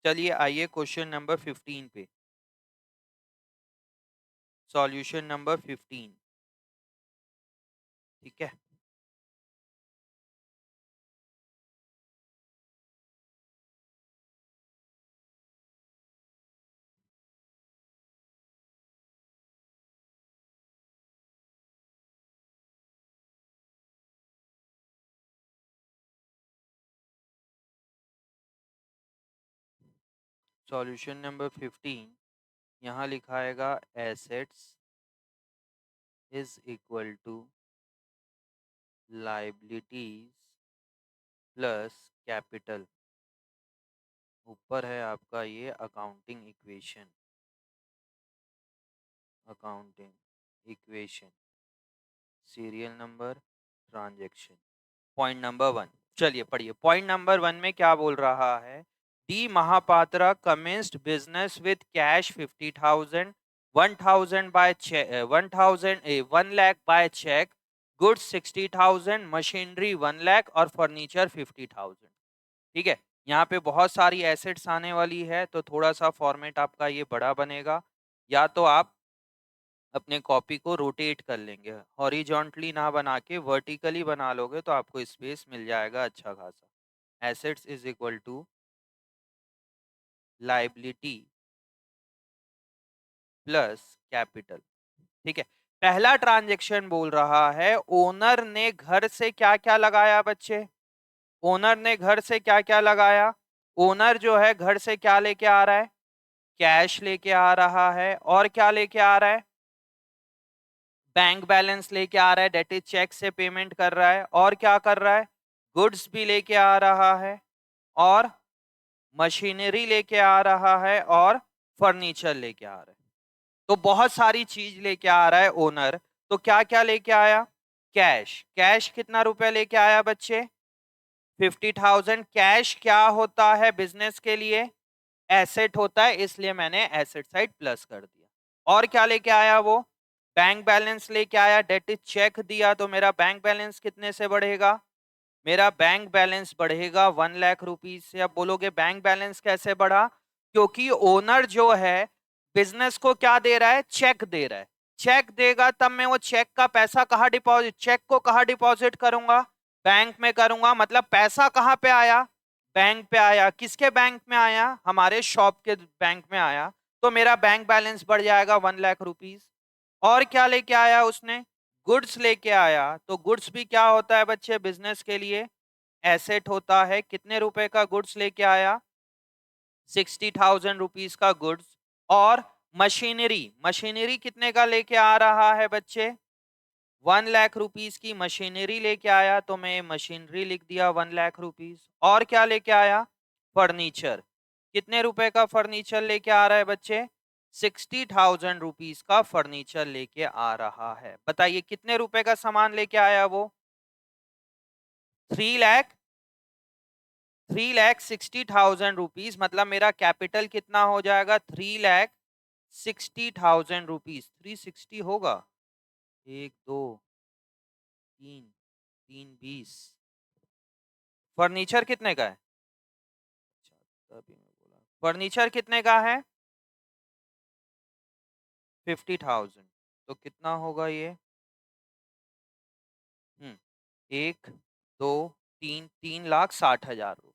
चलिए आइए question number 15 पे। Solution number 15। ठीक है, सॉल्यूशन नंबर 15 यहाँ लिखाएगा assets is equal to liabilities plus capital. ऊपर है आपका ये accounting equation, accounting equation, serial number, transaction. Point number 1, चलिए पढ़िए। पॉइंट नंबर 1 में क्या बोल रहा है? D Mahapatra commenced business with cash 50,000, 1,000 by 1 lakh by cheque, goods 60,000, machinery 1 lakh और फर्नीचर 50,000। ठीक है, यहाँ पे बहुत सारी एसेट्स आने वाली है तो थोड़ा सा फॉर्मेट आपका ये बड़ा बनेगा। या तो आप अपने कॉपी को रोटेट कर लेंगे, हॉरिजॉन्टली ना बना के वर्टिकली बना लोगे तो आपको स्पेस मिल जाएगा अच्छा खासा। Assets is equal to liability plus capital. ठीक है, पहला ट्रांजैक्शन बोल रहा है ओनर ने घर से क्या क्या लगाया बच्चे? ओनर ने घर से क्या क्या लगाया? ओनर जो है घर से क्या लेके आ रहा है? कैश लेके आ रहा है। और क्या लेके आ रहा है? बैंक बैलेंस लेके आ रहा है, डेट इज चेक से पेमेंट कर रहा है। और क्या कर रहा है? गुड्स भी लेके आ रहा है और मशीनरी लेके आ रहा है और फर्नीचर लेके आ रहा है। तो बहुत सारी चीज लेके आ रहा है ओनर। तो क्या क्या लेके आया? कैश। कैश कितना रुपए लेके आया बच्चे? 50,000। कैश क्या होता है बिजनेस के लिए? एसेट होता है, इसलिए मैंने एसेट साइड प्लस कर दिया। और क्या लेके आया वो? बैंक बैलेंस लेके आया, डेट इज चेक दिया तो मेरा बैंक बैलेंस कितने से बढ़ेगा? मेरा बैंक बैलेंस बढ़ेगा 1 लाख रुपीज से। अब बोलोगे बैंक बैलेंस कैसे बढ़ा? क्योंकि ओनर जो है बिजनेस को क्या दे रहा है? चेक दे रहा है। चेक देगा तब मैं वो चेक का पैसा कहाँ डिपॉजिट, चेक को कहाँ डिपॉजिट करूंगा? बैंक में करूंगा। मतलब पैसा कहाँ पे आया? बैंक पे आया। किसके बैंक में आया? हमारे शॉप के बैंक में आया। तो मेरा बैंक बैलेंस बढ़ जाएगा 1 लाख रुपीज। और क्या लेके आया उसने? गुड्स लेके आया। तो गुड्स भी क्या होता है बच्चे बिजनेस के लिए? एसेट होता है। कितने रुपए का गुड्स लेके आया? 60,000 रुपीज का गुड्स। और मशीनरी, मशीनरी कितने का लेके आ रहा है बच्चे? 1 लाख रुपीज की मशीनरी लेके आया तो मैं मशीनरी लिख दिया 1 लाख रुपीज। और क्या लेके आया? फर्नीचर। कितने रुपए का फर्नीचर लेके आ रहा है बच्चे? 60,000 रुपीज का फर्नीचर लेके आ रहा है। बताइए कितने रुपए का सामान लेके आया वो? 3 लाख, 3,60,000 रुपीज। मतलब मेरा कैपिटल कितना हो जाएगा? 3,60,000 रुपीज। 360 होगा? 1 2 3, 3 20। फर्नीचर कितने का है? अच्छा, तभी मैं बोला फर्नीचर कितने का है? 50,000। तो कितना होगा ये? 1 2 3, 3,60,000 रुपए।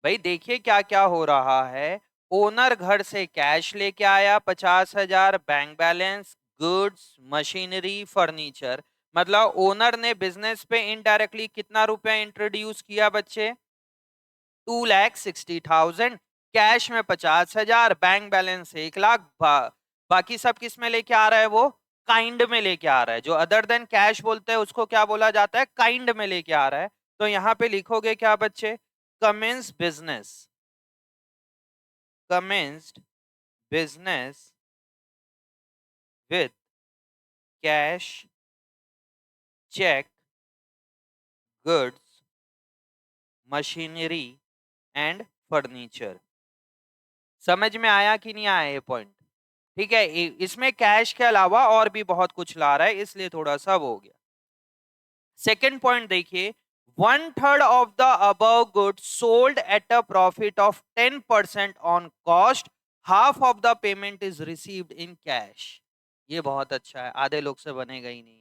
भाई देखिए क्या क्या हो रहा है। ओनर घर से कैश लेके आया 50,000, bank balance, goods, machinery, furniture. मतलब ओनर ने बिजनेस पे इनडायरेक्टली कितना रुपया इंट्रोड्यूस किया बच्चे? 2,60,000। कैश में 50,000, बैंक बैलेंस 1 लाख। बाकी सब किस में लेके आ रहा है वो? काइंड में लेके आ रहा है। जो अदर देन कैश बोलते हैं उसको क्या बोला जाता है? काइंड में लेके आ रहा है। तो यहाँ पे लिखोगे क्या बच्चे? Commence business, commenced business with cash, check, goods, machinery and furniture। समझ में आया कि नहीं आया ये पॉइंट? ठीक है, इसमें कैश के अलावा और भी बहुत कुछ ला रहा है, इसलिए थोड़ा सा वो हो गया। सेकंड पॉइंट देखिए, 1/3 of the above goods sold at a profit of 10% on cost, half of the payment is received in cash. ये बहुत अच्छा है, आधे लोग से बनेगा ही नहीं.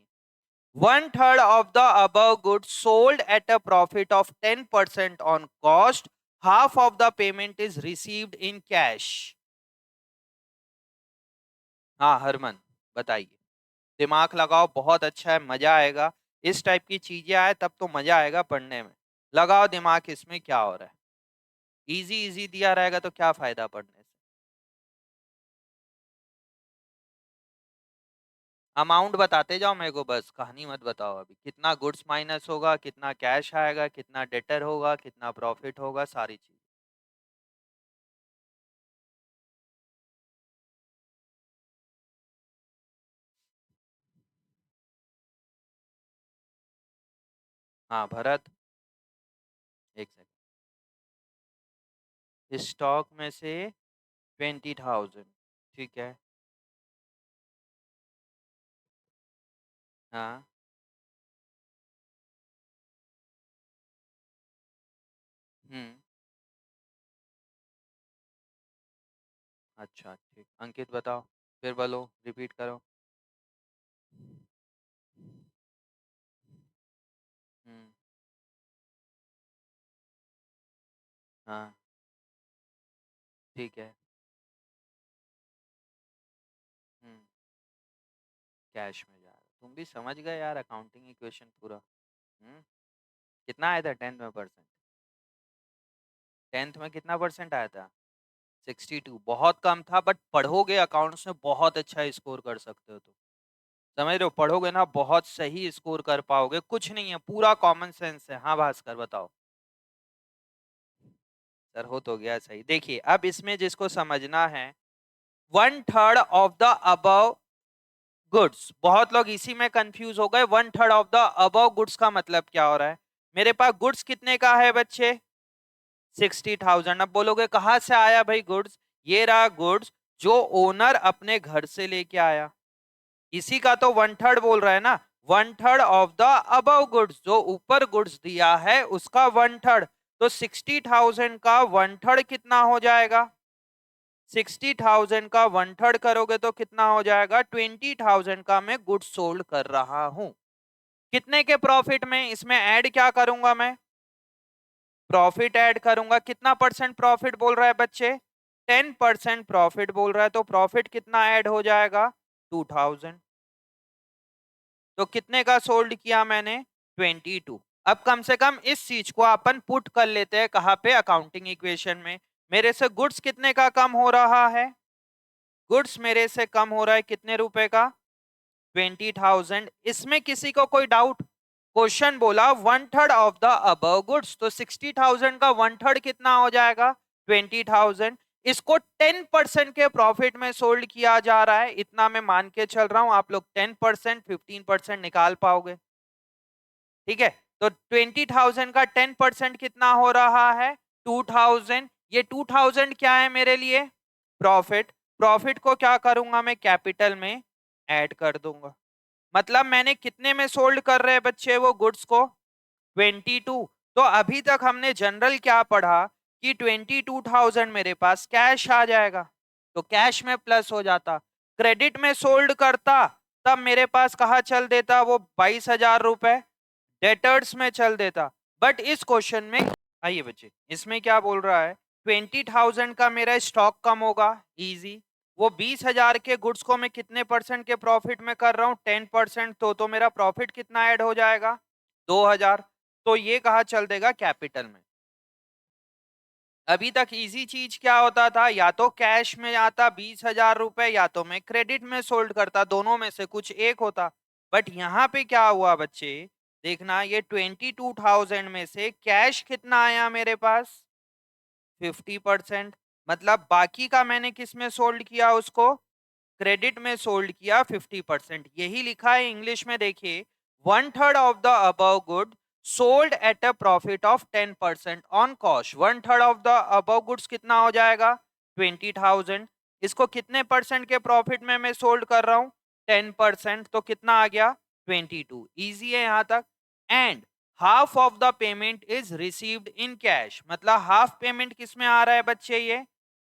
1/3 of the above goods sold at a profit of 10% on cost, half of the payment is received in cash. हाँ हरमन बताइए. दिमाग लगाओ, बहुत अच्छा है, मजा आएगा. इस टाइप की चीजें आए तब तो मजा आएगा पढ़ने में. लगाओ दिमाग, इसमें क्या हो रहा है. इजी इजी दिया रहेगा तो क्या फायदा पढ़ने से. अमाउंट बताते जाओ मेरे को, बस कहानी मत बताओ. अभी कितना गुड्स माइनस होगा, कितना कैश आएगा, कितना डेटर होगा, कितना प्रॉफिट होगा, सारी चीज. हाँ भरत, एक सेकंड. स्टॉक में से 20,000. ठीक है. हाँ. हम्म. अच्छा ठीक, अंकित बताओ. फिर बोलो, रिपीट करो. हम्म. हाँ ठीक है. हम्म. कैश में जा रहा. तुम भी समझ गए यार अकाउंटिंग इक्वेशन पूरा. हम्म. कितना आया था 10th में परसेंट? 10th में कितना परसेंट आया था? 62. बहुत कम था, बट पढ़ोगे अकाउंट्स में बहुत अच्छा स्कोर कर सकते हो. तो समझ रहे हो, पढ़ोगे ना बहुत सही स्कोर कर पाओगे. कुछ नहीं है, पूरा कॉमन सेंस है. हाँ भास्कर बताओ. सर हो तो गया सही. देखिए अब इसमें जिसको समझना है, 1/3 ऑफ द अबव गुड्स. बहुत लोग इसी में कंफ्यूज हो गए. 1/3 ऑफ द अबव गुड्स का मतलब क्या हो रहा है. मेरे पास गुड्स कितने का है बच्चे? 60,000. अब बोलोगे कहां से आया भाई गुड्स. ये रहा गुड्स जो ओनर अपने घर से लेके आया. इसी का तो 1/3 बोल रहा है ना. 1/3 ऑफ द अबव गुड्स, जो ऊपर गुड्स दिया है उसका 1/3. तो 60,000 का 1/3 कितना हो जाएगा? 60,000 का 1/3 करोगे तो कितना हो जाएगा? 20,000 का मैं गुड्स सोल्ड कर रहा हूं. कितने के प्रॉफिट में? इसमें ऐड क्या करूंगा मैं? प्रॉफिट ऐड करूंगा. कितना परसेंट प्रॉफिट बोल रहा है बच्चे? 10% प्रॉफिट बोल रहा है. तो प्रॉफिट कितना ऐड हो जाएगा? 2,000. तो कितने का सोल्ड किया मैंने? 22. अब कम से कम इस चीज को अपन पुट कर लेते हैं कहां पे? अकाउंटिंग इक्वेशन में. मेरे से गुड्स कितने का कम हो रहा है? गुड्स मेरे से कम हो रहा है कितने रुपए का? 20,000. इसमें किसी को कोई डाउट? क्वेश्चन बोला 1/3 ऑफ द अबव गुड्स, तो 60,000 का 1/3 कितना हो जाएगा? 20,000. इसको 10% के प्रॉफिट में सोल्ड किया जा रहा है, इतना मैं मान के चल रहा हूं. आप लोग 10% 15% निकाल पाओगे. ठीक है. तो 20,000 का 10% कितना हो रहा है? 2,000. ये 2,000 क्या है मेरे लिए? प्रॉफिट. प्रॉफिट को क्या करूंगा मैं? कैपिटल में ऐड कर दूंगा. मतलब मैंने कितने में सोल्ड कर रहे हैं बच्चे वो गुड्स को? 22. तो अभी तक हमने जनरल क्या पढ़ा कि 22,000 मेरे पास कैश आ जाएगा, तो कैश में प्लस हो जाता. क्रेडिट में सोल्ड करता तब मेरे पास कहा चल देता वो 22,000 रुपए. डेटर्स में चल देता. बट इस क्वेश्चन में आइए बच्चे, इसमें क्या बोल रहा है? 20,000 का मेरा स्टॉक कम होगा. इजी. वो 20,000 के गुड्स को मैं कितने परसेंट के प्रॉफिट में कर रहा हूँ? 10%. तो मेरा प्रॉफिट कितना ऐड हो जाएगा? 2,000. तो ये कहा चल देगा कैपिटल में. अभी तक इजी चीज क्या होता था? या तो कैश में आता 20,000 रुपए, या तो मैं क्रेडिट में सोल्ड करता. दोनों में से कुछ एक होता. बट यहाँ पे क्या हुआ बच्चे? देखना, ये 22,000 में से कैश कितना आया मेरे पास? 50%. मतलब बाकी का मैंने किस में सोल्ड किया? उसको क्रेडिट में सोल्ड किया 50%. यही लिखा है इंग्लिश में, देखिए. 1/3 of the above good sold at a profit of 10% on cost. 1/3 of the above goods कितना हो जाएगा? 20,000. इसको कितने परसेंट के प्रॉफिट में मैं सोल्ड कर रहा हूं? 10%. तो कितना आ गया? 22. इजी है यहां तक. And half of the payment is received in cash, मतलब हाफ पेमेंट किस में आ रहा है बच्चे, ये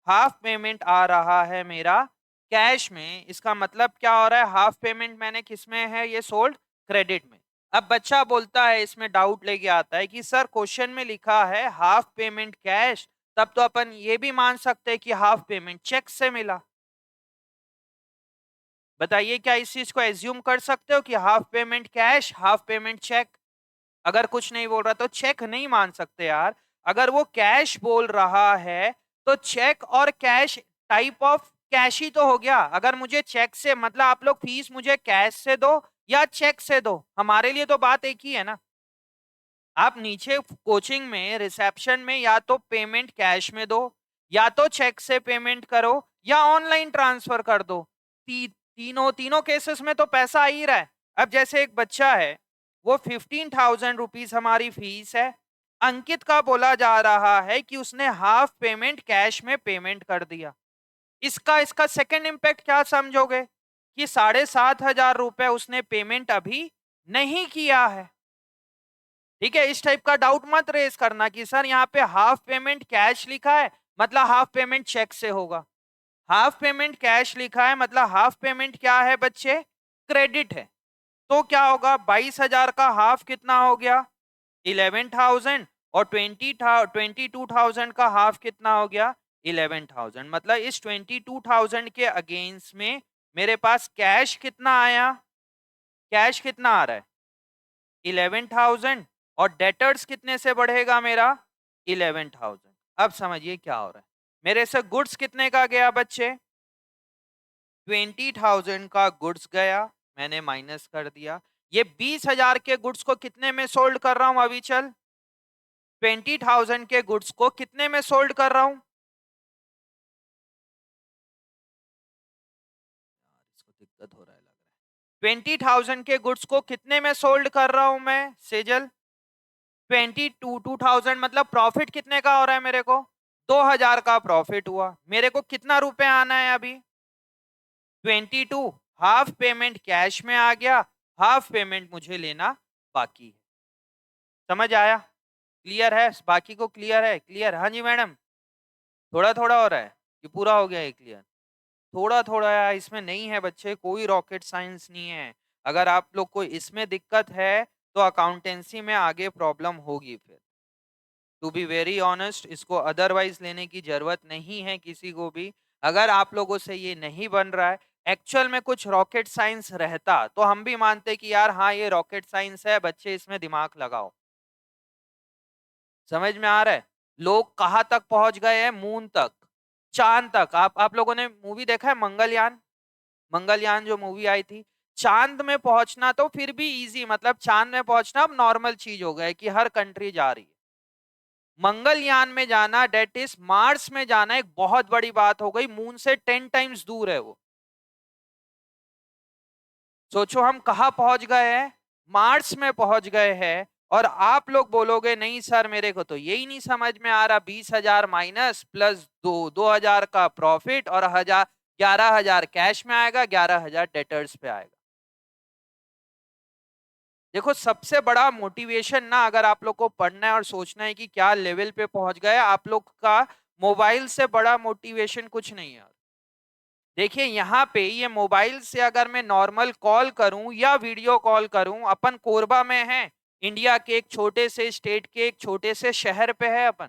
हाफ पेमेंट आ रहा है मेरा कैश में। इसका मतलब क्या हो रहा है, हाफ पेमेंट मैंने किस में है, ये सोल्ड क्रेडिट में। अब बच्चा बोलता है, इसमें डाउट लेके आता है कि सर क्वेश्चन में लिखा है हाफ पेमेंट कैश, तब तो अपन ये भी मान सकते हैं कि हाफ पेमेंट चेक से मिला। बताइए क्या इस चीज को एज्यूम कर सकते हो कि half payment cash half payment cheque? अगर कुछ नहीं बोल रहा तो चेक नहीं मान सकते यार। अगर वो कैश बोल रहा है तो चेक और कैश टाइप ऑफ कैश ही तो हो गया। अगर मुझे चेक से मतलब आप लोग फीस मुझे कैश से दो या चेक से दो, हमारे लिए तो बात एक ही है ना। आप नीचे कोचिंग में रिसेप्शन में या तो पेमेंट कैश में दो या तो चेक से पेमेंट करो या ऑनलाइन ट्रांसफर कर दो। तीनों तीनों केसेस में तो पैसा आ ही रहा है। अब जैसे एक बच्चा है, वो 15,000 रुपीज हमारी फीस है, अंकित का बोला जा रहा है कि उसने हाफ पेमेंट कैश में पेमेंट कर दिया। इसका इसका सेकंड इंपैक्ट क्या समझोगे कि 7,500 रुपए उसने पेमेंट अभी नहीं किया है। ठीक है, इस टाइप का डाउट मत रेज करना कि सर यहाँ पे हाफ पेमेंट कैश लिखा है मतलब हाफ पेमेंट चेक से होगा। हाफ पेमेंट कैश लिखा है मतलब हाफ पेमेंट क्या है बच्चे, क्रेडिट है। तो क्या होगा, 22,000 का हाफ कितना हो गया, 11,000, और 22,000 का हाफ कितना हो गया, 11,000। मतलब इस 22,000 के अगेंस्ट में मेरे पास कैश कितना आया, कैश कितना आ रहा है 11,000, और डेटर्स कितने से बढ़ेगा मेरा 11,000। अब समझिए क्या हो रहा है, मेरे से गुड्स कितने का गया बच्चे, 20,000 का गुड्स गया, मैंने माइनस कर दिया। ये 20,000 के गुड्स को कितने में सोल्ड कर रहा हूं, अभी चल 20,000 के गुड्स को कितने में सोल्ड कर रहा हूं, इसको दिक्कत हो रहा है लग रहा है। 20,000 के गुड्स को कितने में सोल्ड कर रहा हूं मैं सेजल, 22,000, मतलब प्रॉफिट कितने का हो रहा है मेरे को, 2,000 का प्रॉफिट हुआ। मेरे को कितना रुपए आना है अभी 22, हाफ पेमेंट कैश में आ गया, हाफ पेमेंट मुझे लेना बाकी है। समझ आया, क्लियर है, बाकी को क्लियर है, क्लियर, हाँ जी मैडम, थोड़ा थोड़ा हो रहा है कि पूरा हो गया है क्लियर, थोड़ा थोड़ा है, इसमें नहीं है बच्चे, कोई रॉकेट साइंस नहीं है। अगर आप लोग को इसमें दिक्कत है तो अकाउंटेंसी में आगे प्रॉब्लम होगी फिर, टू बी वेरी ऑनेस्ट, इसको अदरवाइज लेने की जरूरत नहीं है किसी को भी। अगर आप लोगों से ये नहीं बन रहा है, एक्चुअल में कुछ रॉकेट साइंस रहता तो हम भी मानते कि यार हाँ ये रॉकेट साइंस है, बच्चे इसमें दिमाग लगाओ। समझ में आ रहा है, लोग कहाँ तक पहुंच गए हैं, मून तक, चांद तक। आप लोगों ने मूवी देखा है मंगलयान, मंगलयान जो मूवी आई थी, चांद में पहुंचना तो फिर भी इजी, मतलब चांद में पहुंचना अब नॉर्मल चीज हो गया है कि हर कंट्री जा रही है। मंगलयान में जाना, डेट इज मार्स में जाना, एक बहुत बड़ी बात हो गई, मून से 10 टाइम्स दूर है वो। सोचो हम कहा पहुंच गए हैं, मार्स में पहुंच गए हैं। और आप लोग बोलोगे नहीं सर मेरे को तो यही नहीं समझ में आ रहा, 20,000 माइनस प्लस 2,000 का प्रॉफिट और 11,000 कैश में आएगा, 11,000 डेटर्स पे आएगा। देखो सबसे बड़ा मोटिवेशन ना, अगर आप लोग को पढ़ना है और सोचना है कि क्या लेवल पे पहुंच गए आप लोग का, मोबाइल से बड़ा मोटिवेशन कुछ नहीं है। देखिए यहाँ पे ये मोबाइल से अगर मैं नॉर्मल कॉल करूं या वीडियो कॉल करूं, अपन कोरबा में है, इंडिया के एक छोटे से स्टेट के एक छोटे से शहर पे है अपन।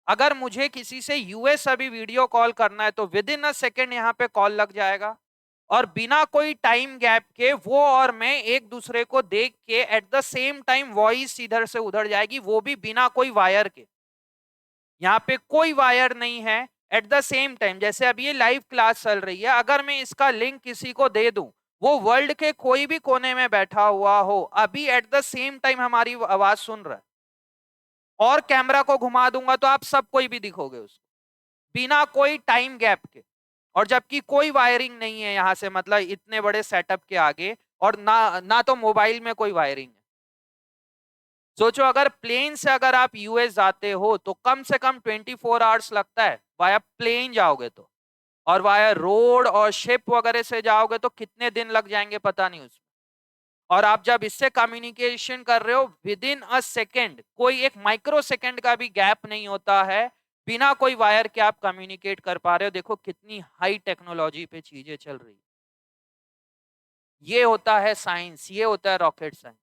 अगर मुझे किसी से यूएस अभी वीडियो कॉल करना है तो विद इन अ सेकेंड यहाँ पे कॉल लग जाएगा, और बिना कोई टाइम गैप के वो और मैं एक दूसरे को देख के at the same time voice इधर से उधर जाएगी, वो भी बिना कोई वायर के। यहाँ पे कोई वायर नहीं है, एट द सेम टाइम जैसे अभी ये लाइव क्लास चल रही है, अगर मैं इसका लिंक किसी को दे दूं, वो वर्ल्ड के कोई भी कोने में बैठा हुआ हो, अभी एट द सेम टाइम हमारी आवाज सुन रहा है, और कैमरा को घुमा दूंगा तो आप सब कोई भी दिखोगे उसको, बिना कोई टाइम गैप के। और जबकि कोई वायरिंग नहीं है यहाँ से, मतलब इतने बड़े सेटअप के आगे, और ना ना तो मोबाइल में कोई वायरिंग है। सोचो अगर प्लेन से अगर आप यूएस जाते हो तो कम से कम 24 आवर्स लगता है, वाया प्लेन जाओगे तो, और वाया रोड और शिप वगैरह से जाओगे तो कितने दिन लग जाएंगे पता नहीं उसमें। और आप जब इससे कम्युनिकेशन कर रहे हो विद इन अ सेकेंड, कोई एक माइक्रो सेकेंड का भी गैप नहीं होता है, बिना कोई वायर के आप कम्युनिकेट कर पा रहे हो। देखो कितनी हाई टेक्नोलॉजी पे चीजें चल रही। ये होता है साइंस, ये होता है रॉकेट साइंस।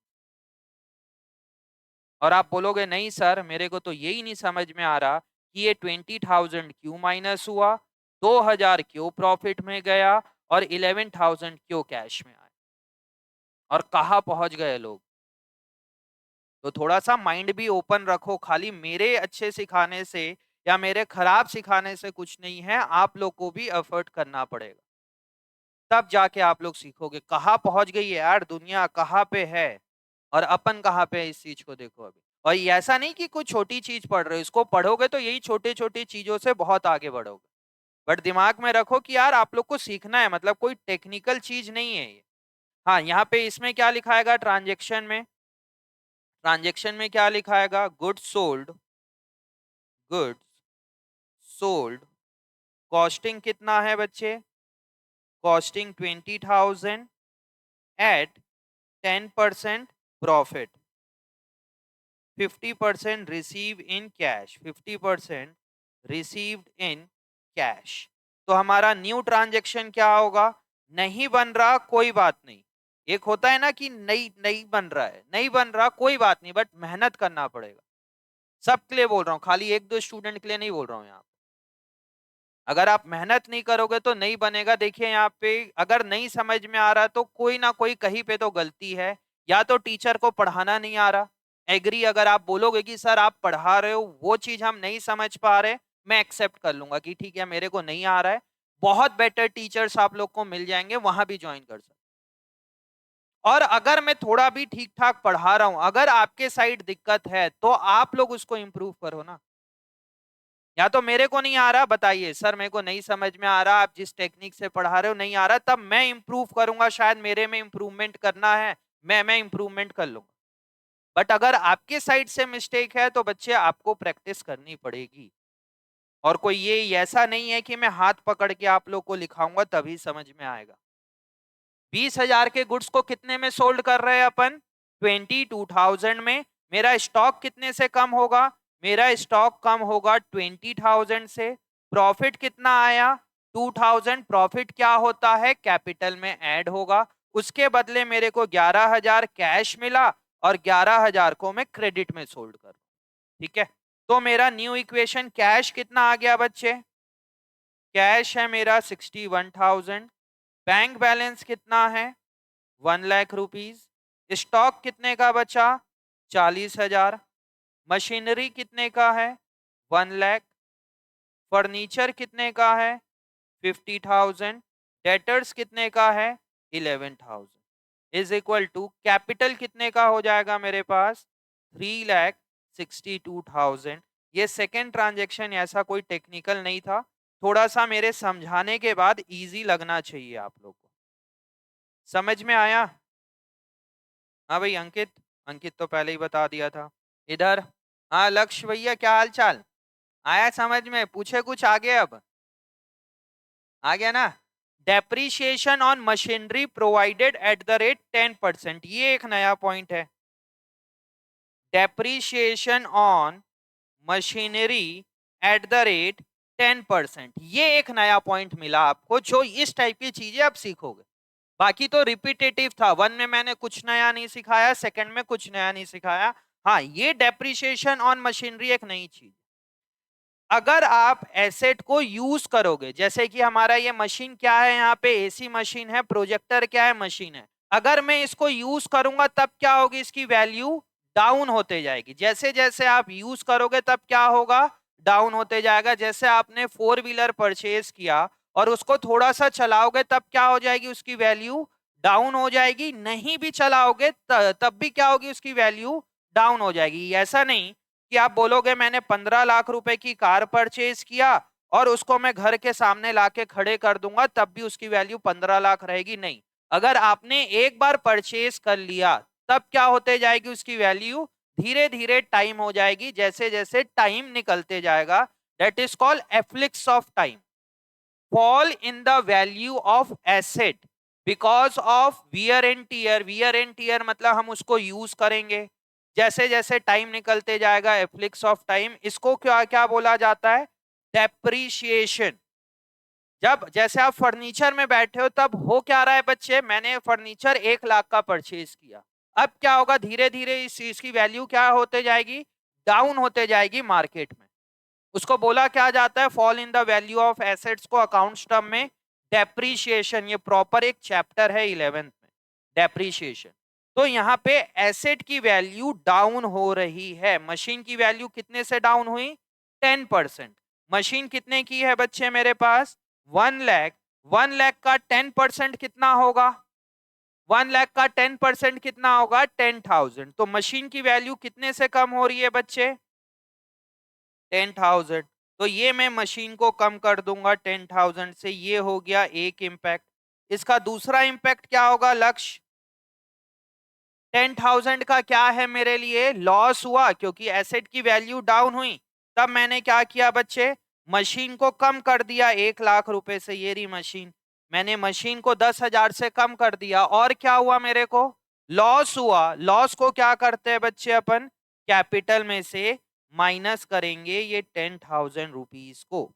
और आप बोलोगे नहीं सर मेरे को तो यही नहीं समझ में आ रहा कि ये 20,000 क्यों माइनस हुआ, 2,000 क्यों प्रॉफिट में गया और 11,000 क्यों कैश में आया, और कहाँ पहुंच गए लोग। तो थोड़ा सा माइंड भी ओपन रखो, खाली मेरे अच्छे सिखाने से या मेरे खराब सिखाने से कुछ नहीं है, आप लोग को भी एफर्ट करना पड़ेगा, तब जाके आप लोग सीखोगे। कहाँ पहुंच गई है यार दुनिया, कहाँ पे है और अपन कहाँ पे है, इस चीज को देखो अभी। और ये ऐसा नहीं कि कुछ छोटी चीज पढ़ रहे हो, इसको पढ़ोगे तो यही छोटे छोटे चीजों से बहुत आगे बढ़ोगे। बट दिमाग में रखो कि यार आप लोग को सीखना है, मतलब कोई टेक्निकल चीज नहीं है ये। हाँ यहाँ पे इसमें क्या लिखाएगा, ट्रांजेक्शन में, ट्रांजेक्शन में क्या लिखाएगा, goods sold, goods sold, costing कितना है बच्चे, costing 20,000 at 10% profit, 50% receive in cash, 50% received in cash. तो हमारा न्यू ट्रांजेक्शन क्या होगा, नहीं बन रहा कोई बात नहीं, एक होता है ना कि नहीं नहीं बन रहा है, नहीं बन रहा कोई बात नहीं, बट मेहनत करना पड़ेगा। सबके लिए बोल रहा हूँ, खाली एक दो स्टूडेंट के लिए नहीं बोल रहा हूँ यहाँ। अगर आप मेहनत नहीं करोगे तो नहीं बनेगा। देखिए यहाँ पे अगर नहीं समझ में आ रहा तो कोई ना कोई कहीं पे तो गलती है, या तो टीचर को पढ़ाना नहीं आ रहा। एग्री, अगर आप बोलोगे कि सर आप पढ़ा रहे हो वो चीज हम नहीं समझ पा रहे, मैं एक्सेप्ट कर लूंगा कि ठीक है मेरे को नहीं आ रहा है, बहुत बेटर टीचर्स आप लोग को मिल जाएंगे, वहां भी ज्वाइन कर सकते। और अगर मैं थोड़ा भी ठीक ठाक पढ़ा रहा हूं, अगर आपके साइड दिक्कत है तो आप लोग उसको इंप्रूव करो ना। या तो मेरे को नहीं आ रहा बताइए सर मेरे को नहीं समझ में आ रहा, आप जिस टेक्निक से पढ़ा रहे हो नहीं आ रहा, तब मैं इंप्रूव करूंगा, शायद मेरे में इंप्रूवमेंट करना है, मैं इंप्रूवमेंट कर लूंगा। बट अगर आपके साइड से मिस्टेक है तो बच्चे आपको प्रैक्टिस करनी पड़ेगी। और कोई ये ऐसा नहीं है कि मैं हाथ पकड़ के आप लोग को लिखाऊंगा तभी समझ में आएगा। 20,000 के गुड्स को कितने में सोल्ड कर रहे हैं अपन, 22,000 में। मेरा स्टॉक कितने से कम होगा, मेरा स्टॉक कम होगा 20,000 से। प्रॉफिट कितना आया, 2,000। प्रॉफिट क्या होता है, कैपिटल में ऐड होगा। उसके बदले मेरे को 11,000 कैश मिला और 11,000 को मैं क्रेडिट में सोल्ड कर, ठीक है। तो मेरा न्यू इक्वेशन कैश कितना आ गया बच्चे, कैश है मेरा 61,000। बैंक बैलेंस कितना है, 1,00,000 रुपीज। स्टॉक कितने का बचा, 40,000। मशीनरी कितने का है, 1,00,000। फर्नीचर कितने का है, 50,000। डेटर्स कितने का है, 11,000 इज इक्वल टू कैपिटल कितने का हो जाएगा मेरे पास, 3,62,000। ये सेकेंड ट्रांजेक्शन ऐसा कोई टेक्निकल नहीं था, थोड़ा सा मेरे समझाने के बाद इजी लगना चाहिए आप लोग को। समझ में आया। हाँ भाई अंकित, अंकित तो पहले ही बता दिया था। इधर हाँ लक्ष्य भैया क्या हाल चाल, आया समझ में, पूछे कुछ आगे, अब आ गया ना। Depreciation on machinery provided at the rate 10%, ये एक नया पॉइंट है। Depreciation on machinery at the rate 10%, ये एक नया पॉइंट मिला आपको, जो इस टाइप की चीजें आप सीखोगे। बाकी तो रिपीटेटिव था, वन में मैंने कुछ नया नहीं सिखाया, सेकंड में कुछ नया नहीं सिखाया। हाँ ये डेप्रीशिएशन ऑन मशीनरी एक नई चीज। अगर आप एसेट को यूज करोगे, जैसे कि हमारा ये मशीन क्या है, यहाँ पे एसी मशीन है, प्रोजेक्टर क्या है, मशीन है। अगर मैं इसको यूज करूंगा तब क्या होगी, इसकी वैल्यू डाउन होते जाएगी। जैसे जैसे आप यूज करोगे तब क्या होगा, डाउन होते जाएगा। जैसे आपने 4 व्हीलर परचेज किया और उसको थोड़ा सा चलाओगे तब क्या हो जाएगी, उसकी वैल्यू डाउन हो जाएगी। नहीं भी चलाओगे तब भी क्या होगी, उसकी वैल्यू डाउन हो जाएगी। ऐसा नहीं कि आप बोलोगे मैंने 15 लाख रुपए की कार परचेज किया और उसको मैं घर के सामने लाके खड़े कर दूंगा तब भी उसकी वैल्यू 15 लाख रहेगी, नहीं। अगर आपने एक बार परचेज कर लिया तब क्या होते जाएगी, उसकी वैल्यू धीरे धीरे टाइम हो जाएगी, जैसे जैसे टाइम निकलते जाएगा। That is called efflux of time, fall in the value of asset because of wear and tear. Wear and tear मतलब हम उसको यूज करेंगे, जैसे जैसे टाइम निकलते जाएगा, एफ्लिक्स ऑफ टाइम, इसको क्या क्या बोला जाता है? डेप्रीशिएशन। जब जैसे आप फर्नीचर में बैठे हो तब हो क्या रहा है बच्चे, मैंने फर्नीचर 1 लाख का परचेज किया, अब क्या होगा, धीरे धीरे इस चीज की वैल्यू क्या होते जाएगी? डाउन होते जाएगी मार्केट में। उसको बोला क्या जाता है? Fall in the value of assets को अकाउंट्स टर्म में डेप्रीशिएशन। ये प्रॉपर एक चैप्टर है 11th में, डेप्रीशिएशन। तो यहाँ पे एसेट की वैल्यू डाउन हो रही है। मशीन की वैल्यू कितने से डाउन हुई? 10%। मशीन कितने की है बच्चे मेरे पास? 1 लाख। 1 लाख का 10% कितना होगा? 1 लाख का 10% कितना होगा? 10,000। तो मशीन की वैल्यू कितने से कम हो रही है बच्चे? 10,000। तो ये मैं मशीन को कम कर दूंगा 10,000 से। ये हो गया एक इम्पैक्ट। इसका दूसरा इम्पैक्ट क्या होगा लक्ष्य? 10,000 का क्या है मेरे लिए? लॉस हुआ, क्योंकि एसेट की वैल्यू डाउन हुई। तब मैंने क्या किया बच्चे? मशीन को कम कर दिया 1 लाख रुपए से। ये रही मशीन, मैंने मशीन को 10,000 से कम कर दिया, और क्या हुआ मेरे को? लॉस हुआ। लॉस को क्या करते हैं बच्चे अपन? कैपिटल में से माइनस करेंगे ये 10,000 रुपीज को।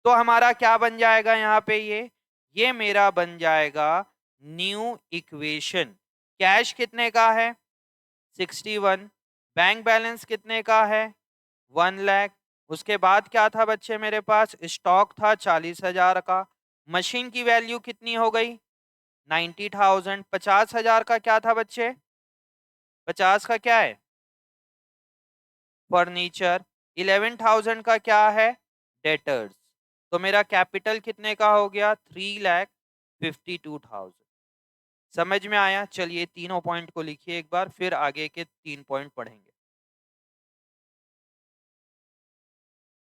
तो हमारा क्या बन जाएगा यहाँ पे? ये मेरा बन जाएगा न्यू इक्वेशन। कैश कितने का है? 61। बैंक बैलेंस कितने का है? 1 लाख। उसके बाद क्या था बच्चे मेरे पास? स्टॉक था 40,000 का। मशीन की वैल्यू कितनी हो गई? 90,000। 50,000 का क्या था बच्चे? 50 का क्या है? फर्नीचर। 11,000 का क्या है? डेटर्स। तो मेरा कैपिटल कितने का हो गया? 3,52,000। समझ में आया? चलिए तीनों पॉइंट को लिखिए एक बार, फिर आगे के 3 पॉइंट पढ़ेंगे।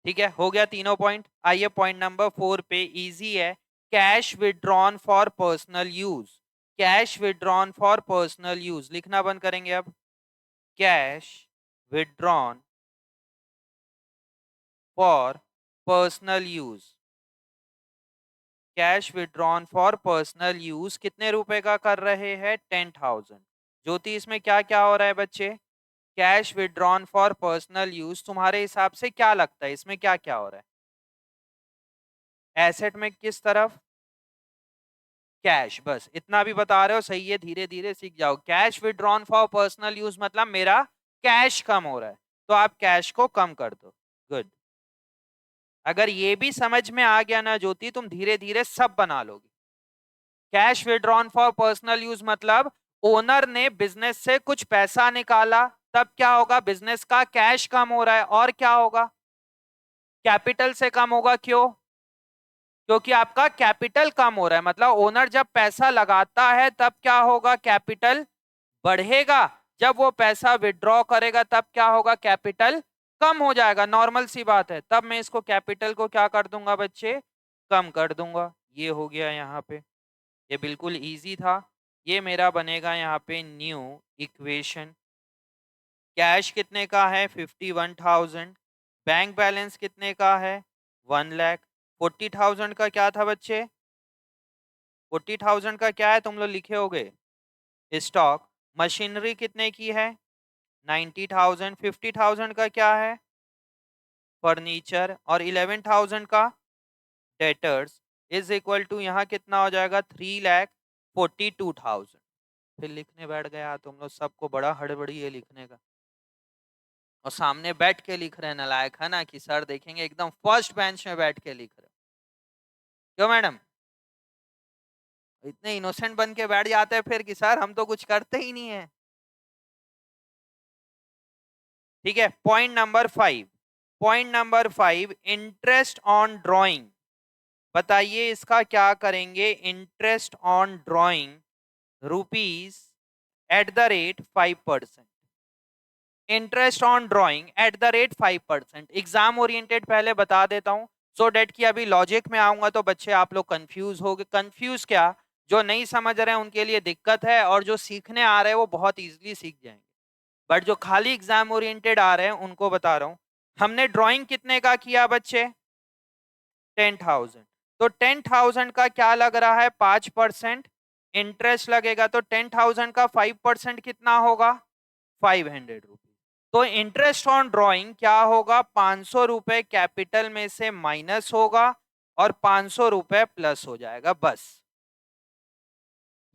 ठीक है, हो गया तीनों पॉइंट। आइए पॉइंट नंबर 4 पे, इजी है। Cash withdrawn for personal use. Cash withdrawn for personal use लिखना बंद करेंगे अब। Cash withdrawn for personal use. Cash withdrawn for personal use कितने रुपए का कर रहे हैं? 10,000। ज्योति इसमें क्या क्या हो रहा है बच्चे? Cash withdrawn for personal use, तुम्हारे हिसाब से क्या लगता है इसमें क्या क्या हो रहा है? एसेट में किस तरफ? कैश। बस इतना भी बता रहे हो, सही है, धीरे धीरे सीख जाओ। Cash withdrawn for personal use मतलब मेरा कैश कम हो रहा है, तो आप कैश को कम कर दो। गुड। अगर ये भी समझ में आ गया ना ज्योति, तुम धीरे धीरे सब बना लोगे। Cash withdrawn for personal use मतलब ओनर ने बिजनेस से कुछ पैसा निकाला, तब क्या होगा? बिजनेस का कैश कम हो रहा है, और क्या होगा? कैपिटल से कम होगा। क्यों? क्योंकि आपका कैपिटल कम हो रहा है। मतलब ओनर जब पैसा लगाता है तब क्या होगा? कैपिटल बढ़ेगा। जब वो पैसा विड्रॉ करेगा तब क्या होगा? कैपिटल कम हो जाएगा। नॉर्मल सी बात है। तब मैं इसको कैपिटल को क्या कर दूंगा बच्चे? कम कर दूंगा। ये हो गया यहाँ पे, ये बिल्कुल इजी था। ये मेरा बनेगा यहाँ पे न्यू इक्वेशन। कैश कितने का है? 51,000। बैंक बैलेंस कितने का है? 1 लाख। 40,000 का क्या था बच्चे? 40,000 का क्या है तुम लोग लिखे होगे? स्टॉक। मशीनरी कितने की है? 90,000। 50,000 का क्या है? फर्नीचर। और 11,000 का डेटर्स। इज इक्वल टू यहाँ कितना हो जाएगा? 3,42,000। फिर लिखने बैठ गया तुम लोग, सबको बड़ा हड़बड़ी है लिखने का, और सामने बैठ के लिख रहे हैं नालायक, है ना? कि सर देखेंगे एकदम फर्स्ट बेंच में बैठ के लिख रहे। क्यों मैडम? इतने इनोसेंट बन के बैठ जाते हैं फिर कि सर हम तो कुछ करते ही नहीं है। ठीक है, point number 5। Point number 5, interest on drawing. बताइए इसका क्या करेंगे? Interest on drawing rupees at the rate 5%। Interest on drawing at the rate 5%। Exam oriented पहले बता देता हूं, सो डेट कि अभी लॉजिक में आऊंगा तो बच्चे आप लोग कंफ्यूज हो गए। कंफ्यूज क्या, जो नहीं समझ रहे हैं उनके लिए दिक्कत है, और जो सीखने आ रहे हैं वो बहुत इजीली सीख जाएंगे। बट जो खाली एग्जाम ओरिएंटेड आ रहे हैं उनको बता रहा हूं। हमने ड्राइंग कितने का किया बच्चे? 10,000। तो 10,000 का क्या लग रहा है? 5%। इंटरेस्ट लगेगा तो 10,000 का 5% कितना होगा? 500 रुपीज। तो इंटरेस्ट ऑन ड्रॉइंग क्या होगा? 500 रुपए कैपिटल में से माइनस होगा और 500 रुपए प्लस हो जाएगा, बस।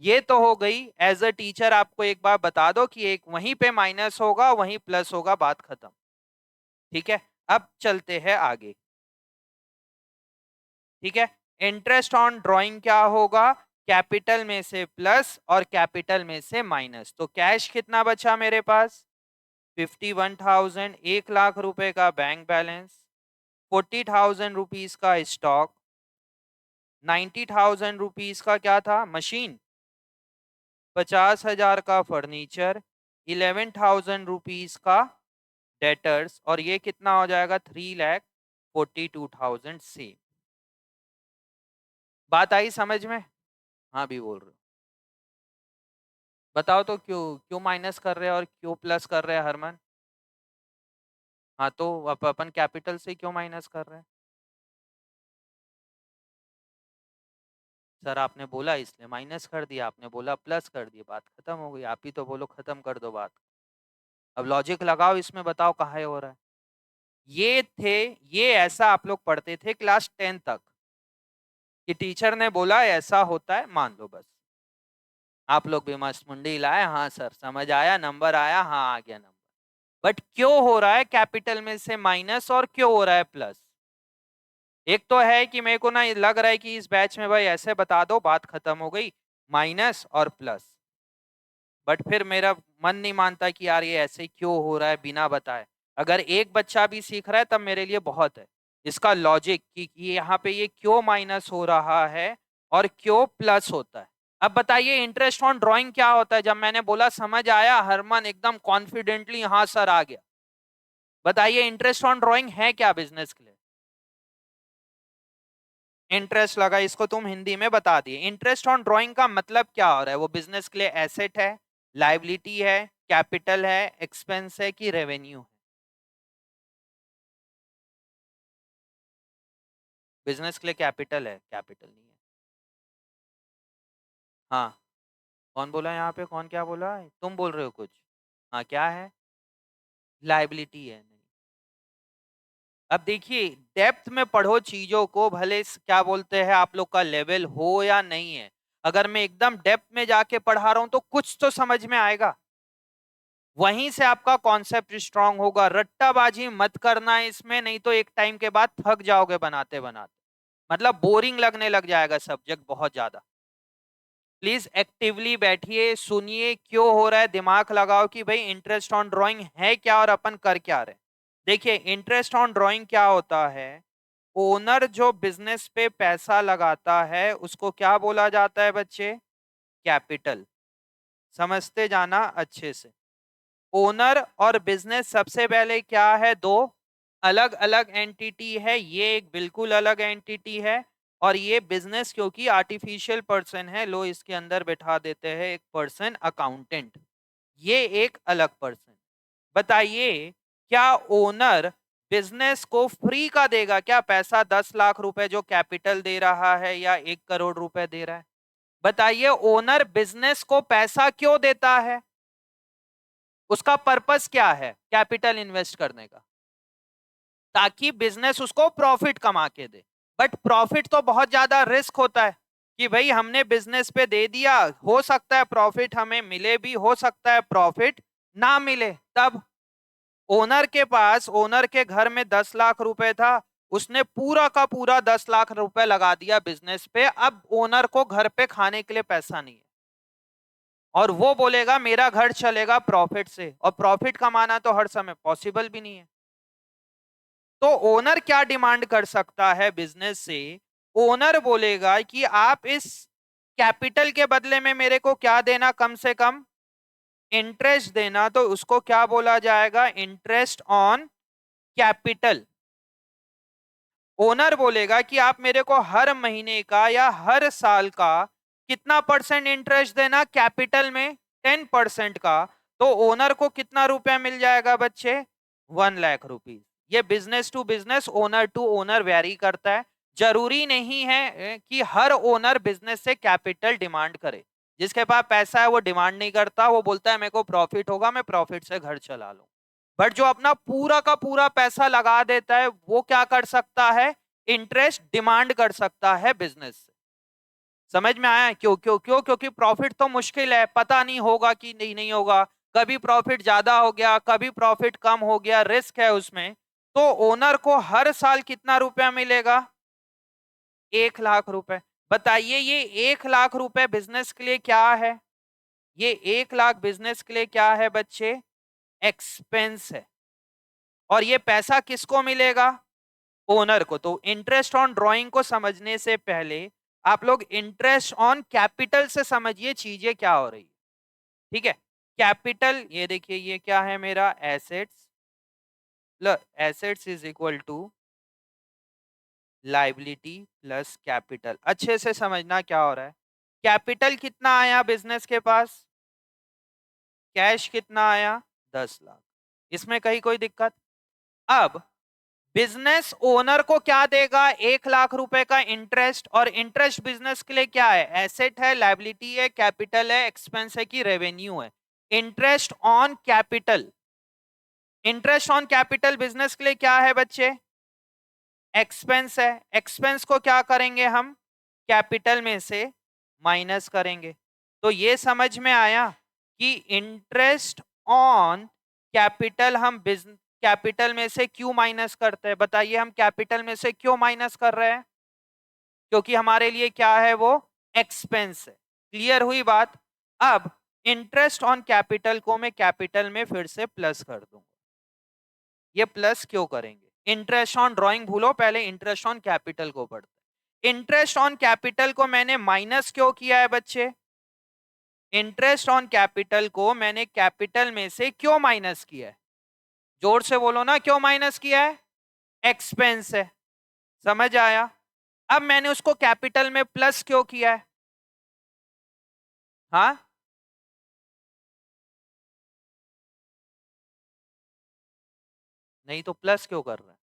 ये तो हो गई। एज अ टीचर आपको एक बार बता दो कि एक वहीं पे माइनस होगा, वहीं प्लस होगा, बात खत्म। ठीक है, अब चलते हैं आगे। ठीक है, इंटरेस्ट ऑन ड्राइंग क्या होगा? कैपिटल में से प्लस और कैपिटल में से माइनस। तो कैश कितना बचा मेरे पास? 51,000। 1 लाख रुपए का बैंक बैलेंस, 40,000 रुपीज का स्टॉक, 90,000 रुपीज का क्या था? मशीन, 50,000 का फर्नीचर, 11,000 रुपीज का डेटर्स, और ये कितना हो जाएगा? 3,42,000 से। बात आई समझ में? हाँ भी बोल रहे हो। बताओ तो क्यों क्यों माइनस कर रहे हैं और क्यों प्लस कर रहे हैं हरमन? हाँ तो अपन कैपिटल से क्यों माइनस कर रहे हैं? सर आपने बोला इसलिए माइनस कर दिया, आपने बोला प्लस कर दिया, बात खत्म हो गई। आप ही तो बोलो खत्म कर दो बात। अब लॉजिक लगाओ इसमें, बताओ कहाँ हो रहा है। ये थे, ये ऐसा आप लोग पढ़ते थे क्लास 10 तक कि टीचर ने बोला ऐसा होता है, मान लो बस। आप लोग भी मस्त मुंडी लाए, हाँ सर समझ आया, नंबर आया, हाँ आ गया नंबर। बट क्यों हो रहा है कैपिटल में से माइनस और क्यों हो रहा है प्लस? एक तो है कि मेरे को ना लग रहा है कि इस बैच में भाई ऐसे बता दो, बात खत्म हो गई, माइनस और प्लस। बट फिर मेरा मन नहीं मानता कि यार ये ऐसे क्यों हो रहा है बिना बताए। अगर एक बच्चा भी सीख रहा है तब मेरे लिए बहुत है। इसका लॉजिक कि यहाँ पे ये क्यों माइनस हो रहा है और क्यों प्लस होता है। अब बताइए इंटरेस्ट ऑन ड्राइंग क्या होता है? जब मैंने बोला समझ आया, हरमन एकदम कॉन्फिडेंटली हाँ सर आ गया। बताइए इंटरेस्ट ऑन ड्राइंग है क्या बिजनेस के लिए? इंटरेस्ट लगा, इसको तुम हिंदी में बता दिए। इंटरेस्ट ऑन ड्राइंग का मतलब क्या हो रहा है? वो बिजनेस के लिए एसेट है, लाइबिलिटी है, कैपिटल है, एक्सपेंस है कि रेवेन्यू है? बिजनेस के लिए कैपिटल है, कैपिटल नहीं है। हाँ, कौन बोला यहाँ पे? कौन क्या बोला? तुम बोल रहे हो कुछ? हाँ क्या है? लाइबिलिटी है। नहीं, अब देखिए डेप्थ में पढ़ो चीजों को, भले क्या बोलते हैं आप लोग का लेवल हो या नहीं है। अगर मैं एकदम डेप्थ में जाके पढ़ा रहा हूं तो कुछ तो समझ में आएगा, वहीं से आपका कॉन्सेप्ट स्ट्रांग होगा। रट्टाबाजी मत करना इसमें, नहीं तो एक टाइम के बाद थक जाओगे बनाते बनाते, मतलब बोरिंग लगने लग जाएगा सब्जेक्ट बहुत ज्यादा। प्लीज एक्टिवली बैठिए, सुनिए क्यों हो रहा है, दिमाग लगाओ कि भाई इंटरेस्ट ऑन ड्राइंग है क्या और अपन कर क्या रहे। देखिए इंटरेस्ट ऑन ड्राइंग क्या होता है? ओनर जो बिजनेस पे पैसा लगाता है उसको क्या बोला जाता है बच्चे? कैपिटल। समझते जाना अच्छे से। ओनर और बिजनेस सबसे पहले क्या है? दो अलग अलग एंटिटी है। ये एक बिल्कुल अलग एंटिटी है, और ये बिजनेस क्योंकि आर्टिफिशियल पर्सन है, लो इसके अंदर बैठा देते हैं एक पर्सन अकाउंटेंट, ये एक अलग पर्सन। बताइए क्या ओनर बिजनेस को फ्री का देगा क्या पैसा? 10 लाख रुपए जो कैपिटल दे रहा है या 1 करोड़ रुपए दे रहा है? बताइए ओनर बिजनेस को पैसा क्यों देता है? उसका पर्पस क्या है कैपिटल इन्वेस्ट करने का? ताकि बिजनेस उसको प्रॉफिट कमा के दे। बट प्रॉफिट तो बहुत ज्यादा रिस्क होता है कि भाई हमने बिजनेस पे दे दिया, हो सकता है प्रॉफिट हमें मिले भी, हो सकता है प्रॉफिट ना मिले। तब ओनर के पास, ओनर के घर में 10 लाख रुपए था, उसने पूरा का पूरा 10 लाख रुपए लगा दिया बिजनेस पे। अब ओनर को घर पे खाने के लिए पैसा नहीं है, और वो बोलेगा मेरा घर चलेगा प्रॉफिट से, और प्रॉफिट कमाना तो हर समय पॉसिबल भी नहीं है। तो ओनर क्या डिमांड कर सकता है बिजनेस से? ओनर बोलेगा कि आप इस कैपिटल के बदले में मेरे को क्या देना? कम से कम इंटरेस्ट देना। तो उसको क्या बोला जाएगा? Interest on capital. ओनर बोलेगा कि आप मेरे को हर महीने का या हर साल का कितना परसेंट इंटरेस्ट देना? कैपिटल में 10% का। तो ओनर को कितना रुपया मिल जाएगा बच्चे? 1 लाख रुपीज। ये business to business, owner to owner vary करता है। जरूरी नहीं है कि हर ओनर बिजनेस से कैपिटल डिमांड करे। जिसके पास पैसा है वो डिमांड नहीं करता, वो बोलता है मेरे को प्रॉफिट होगा, मैं प्रॉफिट से घर चला लूं। बट जो अपना पूरा का पूरा पैसा लगा देता है वो क्या कर सकता है, इंटरेस्ट डिमांड कर सकता है बिजनेस से। समझ में आया? क्यों क्यों क्यों? क्योंकि प्रॉफिट तो मुश्किल है, पता नहीं होगा कि नहीं होगा, कभी प्रॉफिट ज्यादा हो गया, कभी प्रॉफिट कम हो गया, रिस्क है उसमें। तो ओनर को हर साल कितना रुपया मिलेगा, 1 लाख रुपए। बताइए ये 1 लाख रुपए बिजनेस के लिए क्या है, ये 1 लाख बिजनेस के लिए क्या है बच्चे, एक्सपेंस है। और ये पैसा किसको मिलेगा, ओनर को। तो इंटरेस्ट ऑन ड्राइंग को समझने से पहले आप लोग इंटरेस्ट ऑन कैपिटल से समझिए चीजें क्या हो रही है। ठीक है, कैपिटल ये देखिए, ये क्या है मेरा, assets, assets is equal to liability plus capital. अच्छे से समझना क्या हो रहा है। कैपिटल कितना आया बिजनेस के पास, कैश कितना आया, 10 लाख। इसमें कहीं कोई दिक्कत? अब बिजनेस ओनर को क्या देगा, 1 लाख रुपए का इंटरेस्ट। और इंटरेस्ट बिजनेस के लिए क्या है, एसेट है, लायबिलिटी है, कैपिटल है, एक्सपेंस है कि रेवेन्यू है। Interest on capital, interest on capital business के लिए क्या है बच्चे, एक्सपेंस है। एक्सपेंस को क्या करेंगे हम, कैपिटल में से माइनस करेंगे। तो ये समझ में आया कि इंटरेस्ट ऑन कैपिटल हम बिजनेस कैपिटल में से क्यों माइनस करते हैं। बताइए हम कैपिटल में से क्यों माइनस कर रहे हैं, क्योंकि हमारे लिए क्या है वो, एक्सपेंस है। क्लियर हुई बात? अब इंटरेस्ट ऑन कैपिटल को मैं कैपिटल में फिर से प्लस कर दूंगा। ये प्लस क्यों करेंगे, इंटरेस्ट ऑन ड्राइंग भूलो, पहले इंटरेस्ट ऑन कैपिटल को पढ़ते। इंटरेस्ट ऑन कैपिटल को मैंने माइनस क्यों किया है बच्चे, इंटरेस्ट ऑन कैपिटल को मैंने कैपिटल में से क्यों माइनस किया है, जोर से बोलो ना, क्यों माइनस किया है, एक्सपेंस है। समझ आया? अब मैंने उसको कैपिटल में प्लस क्यों किया है, हाँ, नहीं तो प्लस क्यों कर रहे हैं,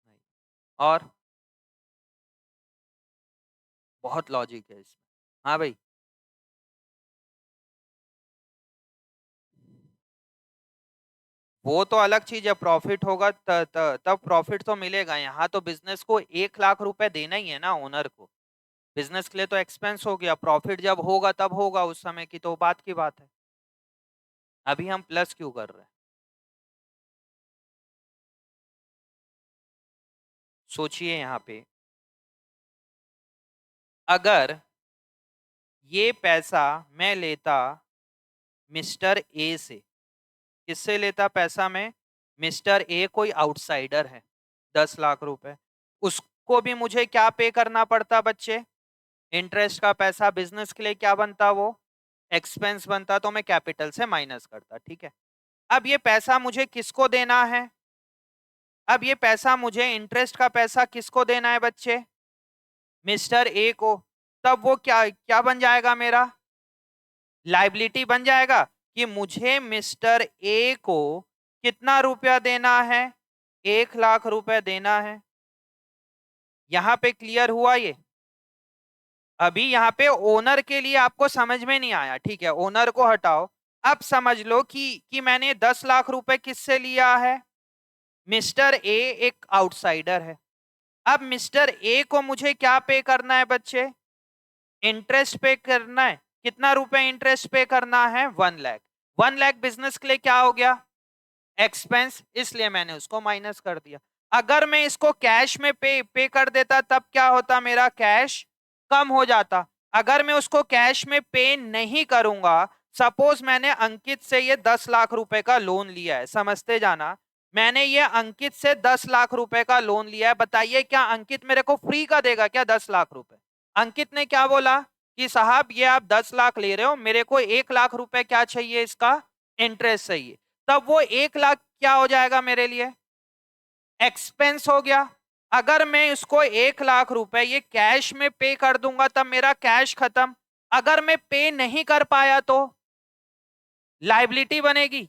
नहीं। और बहुत लॉजिक है इसमें, हाँ भाई। वो तो अलग चीज है, प्रॉफिट होगा तब प्रॉफिट तो मिलेगा। यहाँ तो बिजनेस को 1 लाख रुपए देना ही है ना ओनर को, बिजनेस के लिए तो एक्सपेंस हो गया, प्रॉफिट जब होगा तब होगा, उस समय की तो बात की बात है। अभी हम प्लस क्यों कर रहे हैं, सोचिए यहाँ पे। अगर ये पैसा मैं लेता मिस्टर ए से, किससे लेता पैसा में, मिस्टर ए कोई आउटसाइडर है, 10 लाख रुपए, उसको भी मुझे क्या पे करना पड़ता बच्चे, इंटरेस्ट का पैसा। बिजनेस के लिए क्या बनता वो, एक्सपेंस बनता, तो मैं कैपिटल से माइनस करता। ठीक है, अब ये पैसा मुझे किसको देना है, अब ये पैसा मुझे इंटरेस्ट का पैसा किसको देना है बच्चे, मिस्टर ए को। तब वो क्या क्या बन जाएगा मेरा, लाइबिलिटी बन जाएगा कि मुझे मिस्टर ए को कितना रुपया देना है, 1 लाख रुपए देना है। यहां पे क्लियर हुआ ये? अभी यहाँ पे ओनर के लिए आपको समझ में नहीं आया, ठीक है, ओनर को हटाओ। अब समझ लो कि मैंने 10 लाख रुपए किससे लिया है, मिस्टर ए एक आउटसाइडर है। अब मिस्टर ए को मुझे क्या पे करना है बच्चे, इंटरेस्ट पे करना है। कितना रुपए इंटरेस्ट पे करना है, 1 लाख। 1 लाख बिजनेस के लिए क्या हो गया, एक्सपेंस, इसलिए मैंने उसको माइनस कर दिया। अगर मैं इसको कैश में पे कर देता तब क्या होता, मेरा कैश कम हो जाता। अगर मैं उसको कैश में पे नहीं करूंगा, सपोज मैंने अंकित से ये 10 लाख रुपए का लोन लिया है, समझते जाना, मैंने ये अंकित से 10 लाख रुपए का लोन लिया है। बताइए क्या अंकित मेरे को फ्री का देगा क्या 10 लाख रुपए? अंकित ने क्या बोला कि साहब ये आप 10 लाख ले रहे हो, मेरे को 1 लाख रुपए क्या चाहिए, इसका इंटरेस्ट चाहिए। तब वो 1 लाख क्या हो जाएगा मेरे लिए, एक्सपेंस हो गया। अगर मैं इसको 1 लाख रुपए ये कैश में पे कर दूंगा तब मेरा कैश खत्म। अगर मैं पे नहीं कर पाया तो लाइबिलिटी बनेगी।